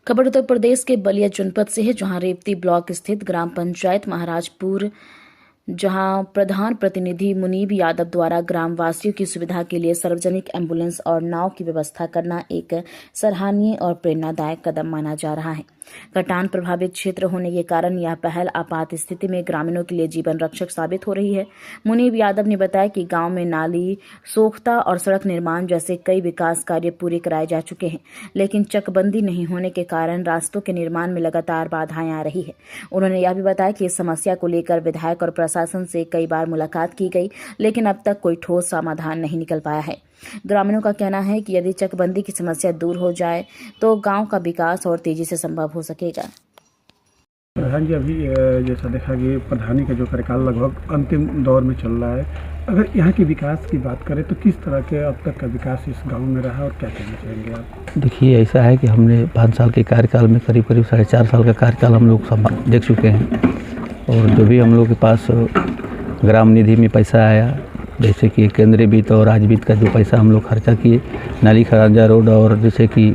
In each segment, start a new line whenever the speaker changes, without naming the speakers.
खबर उत्तर प्रदेश के बलिया जनपद से है, जहां रेवती ब्लॉक स्थित ग्राम पंचायत महाराजपुर जहां प्रधान प्रतिनिधि मुनीब यादव द्वारा ग्राम वासियों की सुविधा के लिए सार्वजनिक एम्बुलेंस और नाव की व्यवस्था करना एक सराहनीय और प्रेरणादायक कदम माना जा रहा है। कटान प्रभावित क्षेत्र होने के कारण यह पहल आपात स्थिति में ग्रामीणों के लिए जीवन रक्षक साबित हो रही है। मुनीब यादव ने बताया कि गांव में नाली, सोख्ता और सड़क निर्माण जैसे कई विकास कार्य पूरे कराए जा चुके हैं, लेकिन चकबंदी नहीं होने के कारण रास्तों के निर्माण में लगातार बाधाएं आ रही है। उन्होंने यह भी बताया कि इस समस्या को लेकर विधायक और प्रशासन से कई बार मुलाकात की गई, लेकिन अब तक कोई ठोस समाधान नहीं निकल पाया है। ग्रामीणों का कहना है कि यदि चकबंदी की समस्या दूर हो जाए तो गांव का विकास और तेजी से संभव हो सकेगा।
प्रधान जी, अभी जैसा देखा कि प्रधानी का जो कार्यकाल लगभग अंतिम दौर में चल रहा है, अगर यहाँ के विकास की बात करें तो किस तरह के अब तक का विकास इस गांव में रहा और क्या कहना चाहेंगे आप?
देखिए, ऐसा है कि हमने 5 साल के कार्यकाल में करीब 4.5 साल का कार्यकाल हम लोग देख चुके हैं, और जो भी हम लोग के पास ग्राम निधि में पैसा आया, जैसे कि केंद्रीय वित्त और राज्य वित्त का जो पैसा हम लोग खर्चा किए, नाली खरांजा रोड और जैसे कि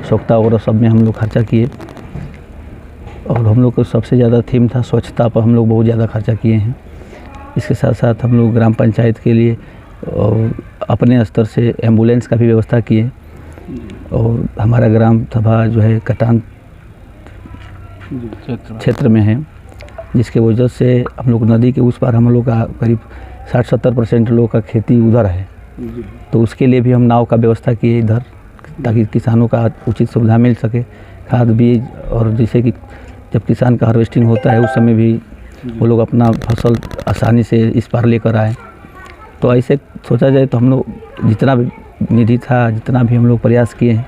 सोख्ता वगैरह सब में हम लोग खर्चा किए, और हम लोग को सबसे ज़्यादा थीम था स्वच्छता पर, हम लोग बहुत ज़्यादा खर्चा किए हैं। इसके साथ साथ हम लोग ग्राम पंचायत के लिए और अपने स्तर से एम्बुलेंस का भी व्यवस्था किए, और हमारा ग्राम सभा जो है कटान क्षेत्र में है, जिसके वजह से हम लोग नदी के उस पार हम लोग का करीब 60-70% लोगों का खेती उधर है, तो उसके लिए भी हम नाव का व्यवस्था किए इधर, ताकि किसानों का उचित सुविधा मिल सके, खाद बीज, और जैसे कि जब किसान का हार्वेस्टिंग होता है उस समय भी वो लोग अपना फसल आसानी से इस पार लेकर आए। तो ऐसे सोचा जाए तो हम लोग जितना भी निधि था, जितना भी हम लोग प्रयास किए हैं,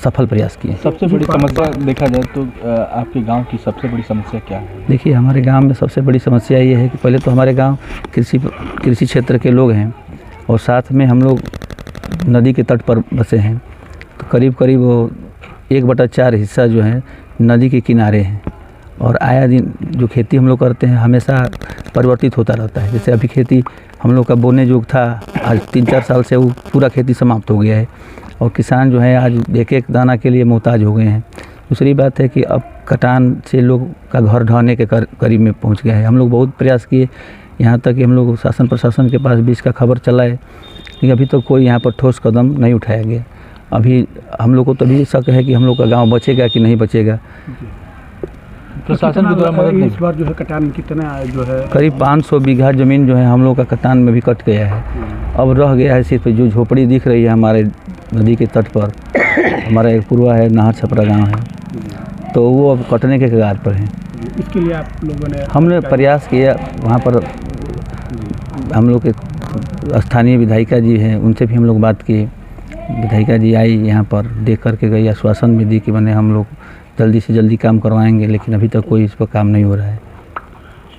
सफल प्रयास किए।
सबसे बड़ी समस्या देखा जाए तो आपके गांव की सबसे बड़ी समस्या क्या है?
देखिए, हमारे गांव में सबसे बड़ी समस्या ये है कि पहले तो हमारे गांव कृषि क्षेत्र के लोग हैं, और साथ में हम लोग नदी के तट पर बसे हैं, तो करीब 1/4 हिस्सा जो है नदी के किनारे हैं, और आया दिन जो खेती हम लोग करते हैं हमेशा परिवर्तित होता रहता है। जैसे अभी खेती हम लोग का बोने जोग था, आज 3-4 साल से वो पूरा खेती समाप्त हो गया है, और किसान जो है आज एक दाना के लिए मोहताज हो गए हैं। दूसरी बात है कि अब कटान से लोग का घर ढहने के करीब में पहुंच गया है। हम लोग बहुत प्रयास किए, यहाँ तक कि हम लोग शासन प्रशासन के पास भी इसका खबर चलाए, लेकिन अभी तक कोई यहाँ पर ठोस कदम नहीं उठाया गया। अभी हम लोग को तो भी शक है कि हम लोग का गाँव बचेगा कि नहीं बचेगा।
प्रशासन के द्वारा मदद नहीं।
इस बार जो है कटान में कितना जो है
करीब 500 बीघा ज़मीन जो है हम लोग का कटान में भी कट गया है। अब रह गया है सिर्फ जो झोपड़ी दिख रही है हमारे नदी के तट पर, हमारा एक पूर्वा है, नाहर छपरा गांव है, तो वो अब कटने के कगार पर है।
इसके लिए आप लोगों ने
हमने प्रयास किया, वहाँ पर हम लोग के स्थानीय विधायिका जी हैं, उनसे भी हम लोग बात किए। विधायिका जी आई यहाँ पर, देख करके गई, आश्वासन भी दी कि मैंने हम लोग जल्दी से जल्दी काम करवाएंगे, लेकिन अभी तक कोई इस पर काम नहीं हो रहा है।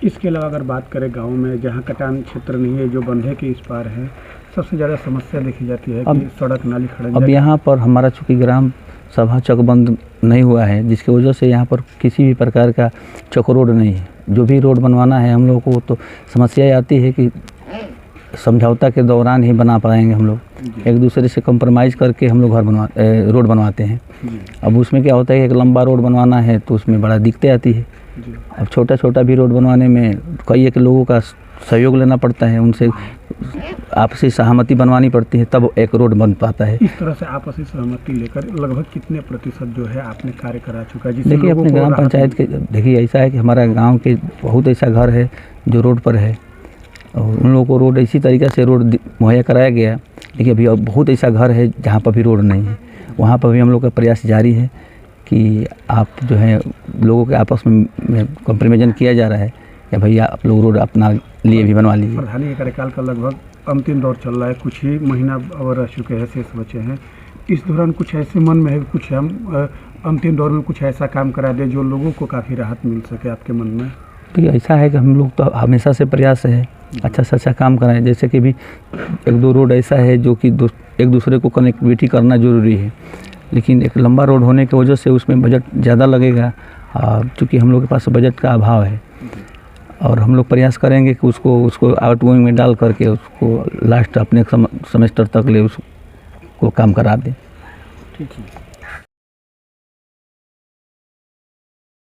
इसके अलावा अगर बात करें गांव में जहां कटान क्षेत्र नहीं है, जो बंधे के इस पार है, सबसे ज़्यादा समस्या देखी जाती है कि सड़क नाली खड़ंजा।
अब यहाँ पर हमारा चूँकि ग्राम सभा चकबंद नहीं हुआ है, जिसकी वजह से यहाँ पर किसी भी प्रकार का चौक रोड नहीं है। जो भी रोड बनवाना है हम लोग को, तो समस्या आती है कि समझौता के दौरान ही बना पाएंगे हम लोग, एक दूसरे से कंप्रोमाइज़ करके हम लोग रोड बनवाते हैं। अब उसमें क्या होता है कि एक लंबा रोड बनवाना है तो उसमें बड़ा दिक्कतें आती है। अब छोटा भी रोड बनवाने में कई एक लोगों का सहयोग लेना पड़ता है, उनसे आपसी सहमति बनवानी पड़ती है, तब एक रोड बन पाता है।
इस तरह से आपसी सहमति लेकर लगभग कितने प्रतिशत जो है आपने कार्य करा चुका है?
देखिए, अपने ग्राम पंचायत के, देखिए ऐसा है कि हमारा गाँव के बहुत ऐसा घर है जो रोड पर है, और उन लोगों को रोड इसी तरीक़े से रोड मुहैया कराया गया। लेकिन अभी अब बहुत ऐसा घर है जहाँ पर भी रोड नहीं है, वहाँ पर भी हम लोग का प्रयास जारी है कि आप जो है लोगों के आपस में कंप्रोमाइज़ किया जा रहा है कि भैया आप लोग रोड अपना लिए भी बनवा लीजिए।
प्रधानी के कार्यकाल का लगभग अंतिम दौर चल रहा है, कुछ ही महीना और रह चुके हैं, शेष बचे हैं। इस दौरान कुछ ऐसे मन में है, कुछ हम अंतिम दौर में कुछ ऐसा काम करा दें जो लोगों को काफ़ी राहत मिल सके आपके मन में?
तो ऐसा है कि हम लोग तो हमेशा से प्रयास है अच्छा से अच्छा काम कराएं। जैसे कि भी 1-2 रोड ऐसा है जो कि एक दूसरे को कनेक्टिविटी करना ज़रूरी है, लेकिन एक लंबा रोड होने की वजह से उसमें बजट ज़्यादा लगेगा, चूँकि हम लोग के पास बजट का अभाव है, और हम लोग प्रयास करेंगे कि उसको आउटगोइंग में डाल करके उसको लास्ट अपने सेमेस्टर तक ले उसको काम करा दें।
ठीक है।